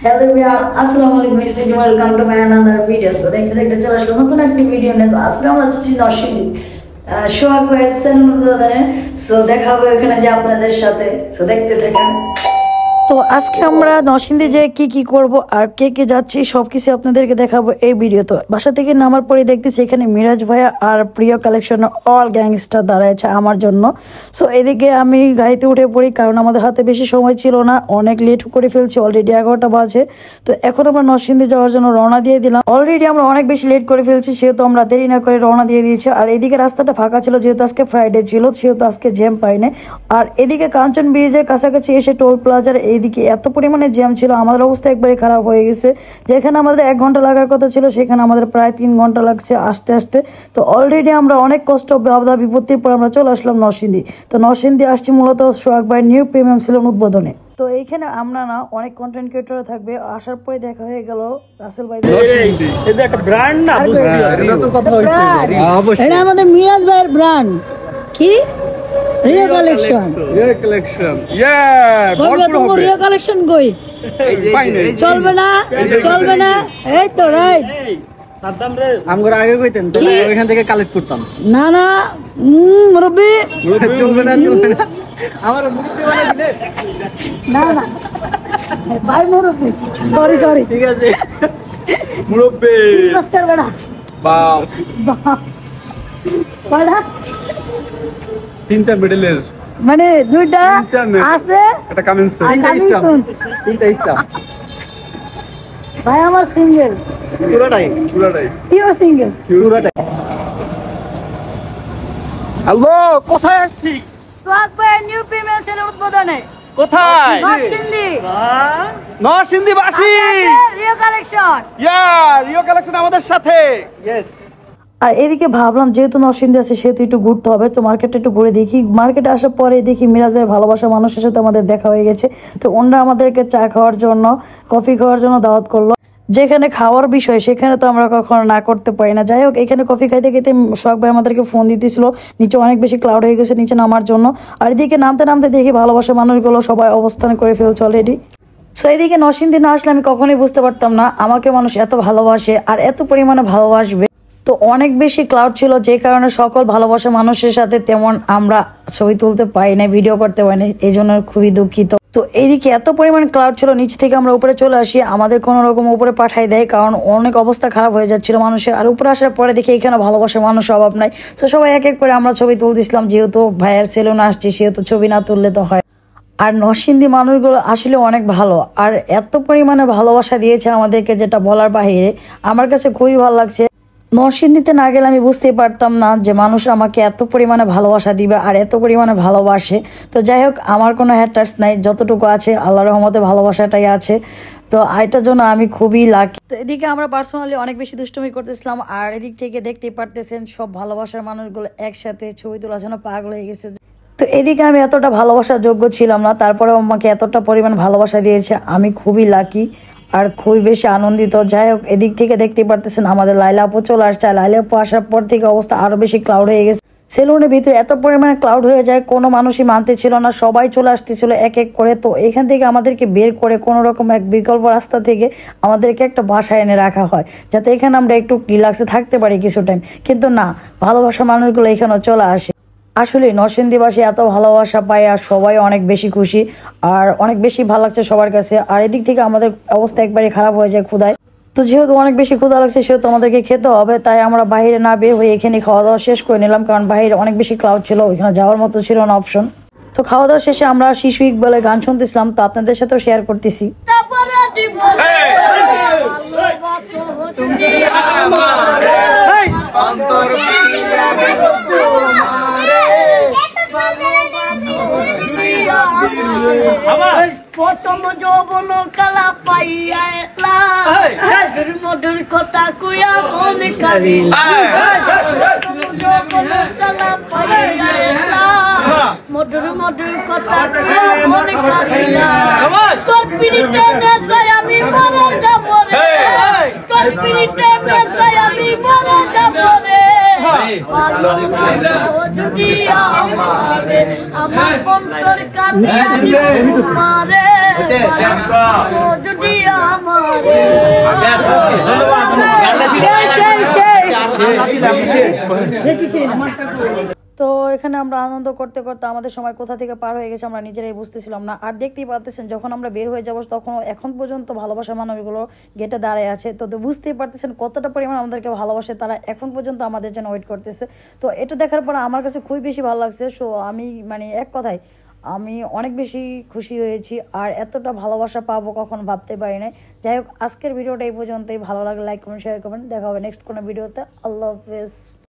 Hello everyone, আসসালামু আলাইকুম, welcome to my another video. তো দেখতে দেখতে চলে আসলো নতুন একটি ভিডিও নিয়ে। তো আজকে আমরা যাচ্ছি নরসিংদী সোহাগ ভাইয়ের সেলুন উদ্বোধনে। সো দেখা হবে ওখানে যে আপনাদের সাথে। সো দেখতে থাকেন। তো আজকে আমরা নরসিংদী যে কি করব আর কে যাচ্ছি সবকিছু আপনাদেরকে দেখাবো এই ভিডিওতে। বাসা থেকে নামার পরে দেখতেছি এখানে মিরাজ ভাইয়া আর প্রিয় কালেকশন অল গ্যাংস্টার দাঁড়াচ্ছে আমার জন্য। সো এদিকে আমি গাড়িতে উঠে পড়ি, কারণ আমাদের হাতে বেশি সময় ছিল না, অনেক লেট করে ফেলছি, অলরেডি 11টা বাজে। তো এখন আমরা নরসিংদী যাওয়ার জন্য রওনা দিয়ে দিলাম। অলরেডি আমরা অনেক বেশি লেট করে ফেলছি, সেহেতু আমরা দেরি না করে রওনা দিয়ে দিয়েছি। আর এদিকে রাস্তাটা ফাঁকা ছিল, যেহেতু আজকে ফ্রাইডে ছিল, সেহেতু আজকে জ্যাম পাইনি। আর এদিকে কাঞ্চন ব্রিজের কাছাকাছি এসে টোল প্লাজার এইদিকে এত পরিমাণে জ্যাম ছিল, আমাদের অবস্থা একবারে খারাপ হয়ে গেছে। যেখানে আমাদের 1 ঘন্টা লাগার কথা ছিল, সেখানে আমাদের প্রায় 3 ঘন্টা লাগছে আসতে আসতে। তো অলরেডি আমরা অনেক কষ্ট বাধা বিপত্তির পর আমরা চলে আসলাম নরসিংদী। তো নরসিংদী আসছি মূলত সোহাগ ভাই নিউ প্রিমিয়াম সেলুন উদ্বোধনে। তো এইখানে আমরা না অনেক কন্টেন্ট ক্রিয়েটর থাকবে, আসার পরে দেখা হয়ে গেল রাসেল ভাই। এটা একটা ব্র্যান্ড না, এটা তো কথা হইছে। এটা আমাদের মিরাজ ভাইয়ের ব্র্যান্ড। কি রিও কালেকশন, ইয়া ভরপুর হবে। রিও কালেকশন কই চলবে না, চলবে না। এই তো রাইট, আমরা আগে কইতেন তো ওইখান থেকে কালেক্ট করতাম। না না মুরব্বি চলবে না আমার মুরব্বি বানাই দিলে। না না ভাই মুরব্বি, সরি ঠিক আছে মুরব্বি বাচ্চার বেড়া বাপ বেড়া 3টা মিডলের মানে 2টা আছে, এটা কামিং সুন। 3টা স্টাফ ভাই আমার সিঙ্গেল, পুরোটাই পিওর সিঙ্গেল পুরোটাই। হ্যালো, কোথায় আসছি? সোহাগ ভাইয়ের নিউ প্রিমিয়াম সেলুন উদ্বোধনে। কোথায়? নরসিংদী বাসী রিও কালেকশন। রিও কালেকশন আমাদের সাথে। ইয়েস। আর এদিকে ভাবলাম যেহেতু নরসিংদী আছে সেহেতু একটু ঘুরতে হবে, তো মার্কেটে একটু ঘুরে দেখি। মার্কেটে আসার পরে দেখি মিরাজ ভাই ভালোবাসা মানুষের সাথে আমাদের দেখা হয়ে গেছে। তো ওনারা আমাদেরকে চা খাওয়ার জন্য, কফি খাওয়ার জন্য দাওয়াত করলো। যেখানে খাওয়ার বিষয় সেখানে তো আমরা কখনো না করতে পারি না। যাই হোক, এখানে কফি খাইতে খাইতে সোহাগ ভাই আমাদেরকে ফোন দিতেছিল, নিচে অনেক বেশি ক্লাউড হয়ে গেছে নিচে নামার জন্য। আর এদিকে নামতে নামতে দেখি ভালোবাসা মানুষগুলো সবাই অবস্থান করে ফেলছে অলরেডি। সো এইদিকে নরসিংদী না আসলে আমি কখনোই বুঝতে পারতাম না আমাকে মানুষ এত ভালোবাসে আর এত পরিমাণে ভালোবাসবে। তো অনেক বেশি ক্লাউড ছিল, যে কারণে সকল ভালোবাসা মানুষের সাথে তেমন আমরা ছবি তুলতে পারি না, ভিডিও করতে পারি না, এই জন্য খুবই দুঃখিত। তো এইদিকে এত পরিমাণ ক্লাউড ছিল, নিচ থেকে আমরা উপরে চলে আসি, আমাদের কোনো রকম উপরে পাঠাই দেয়, কারণ অনেক অবস্থা খারাপ হয়ে যাচ্ছিল মানুষের। আর উপরে আসার পরে দেখি এখানে ভালোবাসার মানুষের অভাব নাই। তো সবাই এক এক করে আমরা ছবি তুলতেছিলাম, যেহেতু ভাইয়ের সেলুন আসছি সেহেতু ছবি না তুললে তো হয়। আর নরসিংদী মানুষগুলো আসলে অনেক ভালো, আর এত পরিমাণে ভালোবাসা দিয়েছে আমাদেরকে যেটা বলার বাহিরে। আমার কাছে খুবই ভালো লাগছে। নরসিংদীতে না গেলে আমি বুঝতেই পারতাম না যে মানুষ আমাকে এত পরিমাণে ভালোবাসা দিবে আর এত পরিমাণে ভালোবাসে। তো যাই হোক, আমার কোনো হ্যাটার্স নাই, যতটুকু আছে আল্লাহর রহমতে ভালোবাসাটাই আছে। তো এটার জন্য আমি খুবই লাকি। তো এদিকে আমরা পার্সোনালি অনেক বেশি দুষ্টুমি করতেছিলাম, আর এদিক থেকে দেখতেই পারতেছেন সব ভালোবাসার মানুষগুলো একসাথে ছবি তোলার জন্য পাগল হয়ে গেছে। তো এদিকে আমি এতটা ভালোবাসার যোগ্য ছিলাম না, তারপরেও আমাকে এতটা পরিমাণ ভালোবাসা দিয়েছে, আমি খুবই লাকি আর খুবই বেশি আনন্দিত। যাই হোক, এদিক থেকে দেখতে পারতেছেন আমাদের লাইলা আপু চলে আসছে। লাইলা আপু আসার পর থেকে অবস্থা আরো বেশি ক্লাউড হয়ে গেছে। সেলুনের ভিতরে এত পরিমাণে ক্লাউড হয়ে যায়, কোনো মানুষই মানতে ছিল না, সবাই চলে আসতেছিল এক এক করে। তো এখান থেকে আমাদেরকে বের করে কোনো রকম এক বিকল্প রাস্তা থেকে আমাদেরকে একটা বাসায় এনে রাখা হয়, যাতে এখানে আমরা একটু রিল্যাক্সে থাকতে পারি কিছু টাইম। কিন্তু না, ভালোবাসার মানুষগুলো এখানেও চলে আসে। আসলে নরসিংদীবাসী এত ভালোবাসা পায় আর সবাই অনেক বেশি খুশি আর অনেক বেশি ভালো লাগছে সবার কাছে। আর এদিক থেকে আমাদের অবস্থা একবারে খারাপ হয়ে যায় ক্ষুধায়। তো যেহেতু অনেক বেশি ক্ষুধা লাগছে সেহেতু আমাদেরকে খেতে হবে, তাই আমরা বাইরে না বের হয়ে এখানে খাওয়া দাওয়া শেষ করে নিলাম, কারণ বাইরে অনেক বেশি ক্লাউড ছিল, ওইখানে যাওয়ার মতো ছিল না অপশন। তো খাওয়া দাওয়া শেষে আমরা শিশু ইকবালের গান শুনতেছিলাম, তো আপনাদের সাথেও শেয়ার করতেছি। প্রথম যৌবন কালা পাইয়া মধুর কথা কুয়া মন কারিলা, যৌবন কালা পাইয়া মধুর কথা কুয়া মন কারিলা। তোর পিড়িতে নেশায় আমি মরে যাব রে, তোর পিড়িতে নেশায় আমি মরে যাব রে। যদি আমারে আমার বংশের কাছে যদি তো এখানে আমরা আনন্দ করতে করতে আমাদের সময় কোথা থেকে পার হয়ে গেছে আমরা নিজেরাই বুঝতেছিলাম না। আর দেখতেই পারতেছেন যখন আমরা বের হয়ে যাবো তখন এখন পর্যন্ত ভালোবাসার মানুষগুলো গেটে দাঁড়ায় আছে। তো বুঝতেই পারতেছেন কতটা পরিমাণ আমাদেরকে ভালোবাসে তারা, এখন পর্যন্ত আমাদের জন্য ওয়েট করতেছে। তো এটা দেখার পর আমার কাছে খুবই বেশি ভালো লাগছে। সো আমি এক কথায় আমি অনেক বেশি খুশি হয়েছি, আর এতটা ভালোবাসা পাবো কখন ভাবতে পারি নাই। যাই হোক, আজকের ভিডিওটা এই পর্যন্তই। ভালো লাগলে লাইক কমেন্ট শেয়ার করবেন। দেখা হবে নেক্সট কোনো ভিডিওতে। আল্লাহ হাফেজ।